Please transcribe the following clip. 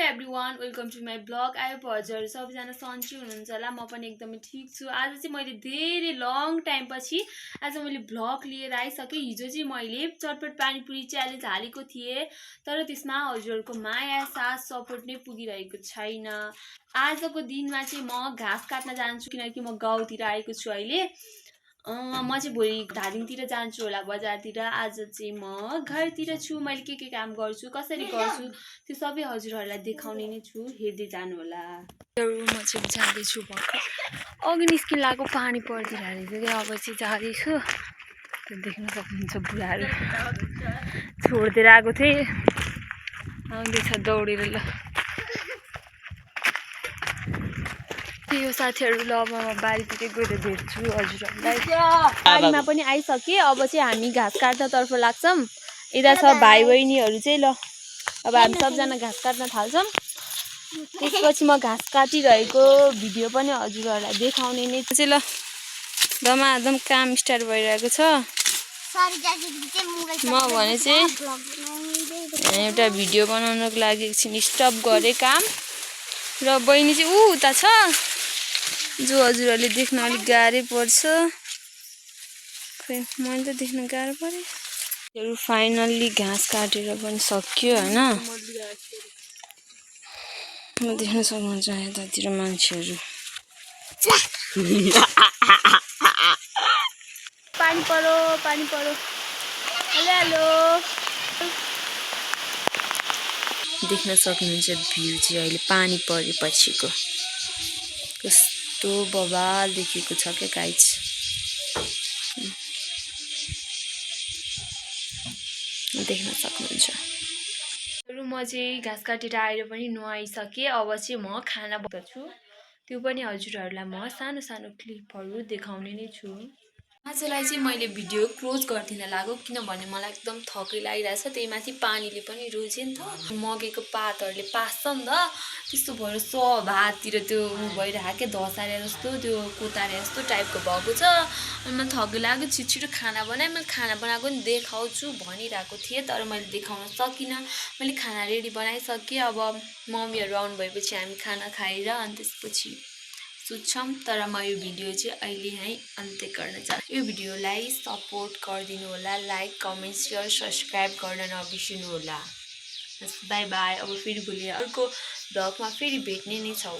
Everyone welcome to my blog. I hope हजुरहरू सबैजना सन्चै हुनुहुन्छ होला। म पनि एकदमै ठिक छु। आज चाहिँ मैले धेरै लङ टाइम पछि आज मैले ब्लग लिएर आइसकेँ। हिजो चाहिँ मैले चटपट पानीपुरी च्यालेन्ज हालेको थिएँ, तर त्यसमा हजुरहरूको माया साथ सपोर्ट नै पुगिरहेको छैन। आजको दिनमा चाहिँ म घाँस काट्न जान्छु, किनकि म गाउँतिर आएको छु अहिले। म चाहिँ भोलि धादिङतिर जान्छु होला, बजारतिर। आज चाहिँ म घरतिर छु। मैले के काम गर्छु, कसरी गर्छु, त्यो सबै हजुरहरूलाई देखाउने नै छु। हेर्दै जानु होला। म चाहिँ जाँदैछु भर्खर। अघि निस्किन लागेको पानी परिदिरहेको रहेछ क्या। अब चाहिँ जाँदैछु। देख्न सक्नुहुन्छ बुढाहरू छोडिदिएर आएको थिएँ, आउँदैछ दौडेर। ल यो साथीहरू, ल अब म बारीतिर गएर भेट्छु हजुरहरूलाई। बारीमा पनि आइसकेँ। अब चाहिँ हामी घाँस काट्नतर्फ लाग्छौँ। यता छ भाइ बहिनीहरू चाहिँ। ल अब हामी सबजना घाँस काट्न थाल्छौँ। त्यसपछि म घाँस काटिरहेको भिडियो पनि हजुरहरूलाई देखाउने नै चाहिँ। ल धमाधम काम स्टार्ट भइरहेको छ। म भने चाहिँ एउटा भिडियो बनाउनको लागि एकछिन स्टप गरेँ काम। र बहिनी चाहिँ उता छ, जो हजुरहरूले देख्न अलिक गाह्रै पर्छ। खै मैले त देख्न गाह्रो पऱ्यो। फाइनल्ली घाँस काटेर पनि सक्यो होइन। देख्न सक्नुहुन्छ यतातिर मान्छेहरू। पानी परो पानी परो। Hello hello. देख्न सक्नुहुन्छ भ्यू चाहिँ अहिले पानी परेपछिको कस्तो बवाल देखेको छ क्या गाइज। देख्न सक्नुहुन्छ। म चाहिँ घाँस काटेर आएर पनि नुहाइसकेँ। अब चाहिँ म खाना बनाउँछु। त्यो पनि हजुरहरूलाई म सानो सानो क्लिपहरू देखाउने नै छु। आजलाई चाहिँ मैले भिडियो क्लोज गरिदिन लाग्यो, किनभने मलाई एकदम थकै लागिरहेछ। त्यही माथि पानीले पनि रोज्यो नि त, मगेको पातहरूले पास्छ नि त। त्यस्तो भएर भाततिर त्यो भइरहेको क्या, धसारे जस्तो, त्यो कोतारे जस्तो टाइपको भएको छ। अनि मलाई थकै लाग्यो, छिटो खाना बनाएँ। मैले खाना बनाएको पनि देखाउँछु भनिरहेको थिएँ, तर मैले देखाउन सकिनँ। मैले खाना रेडी बनाइसकेँ। अब मम्मीहरू आउनु भएपछि हामी खाना खाएर अनि त्यसपछि सुत्छौँ। तर म यो भिडियो चाहिँ अहिले नै अन्त्य गर्न चाहन्छु। यो भिडियोलाई सपोर्ट गरिदिनु होला। लाइक कमेन्ट सेयर सब्सक्राइब गर्न नबिर्सिनु होला। By by. अब फेरि भोलि अर्को भ्लगमा फेरि भेट्ने नै छौँ।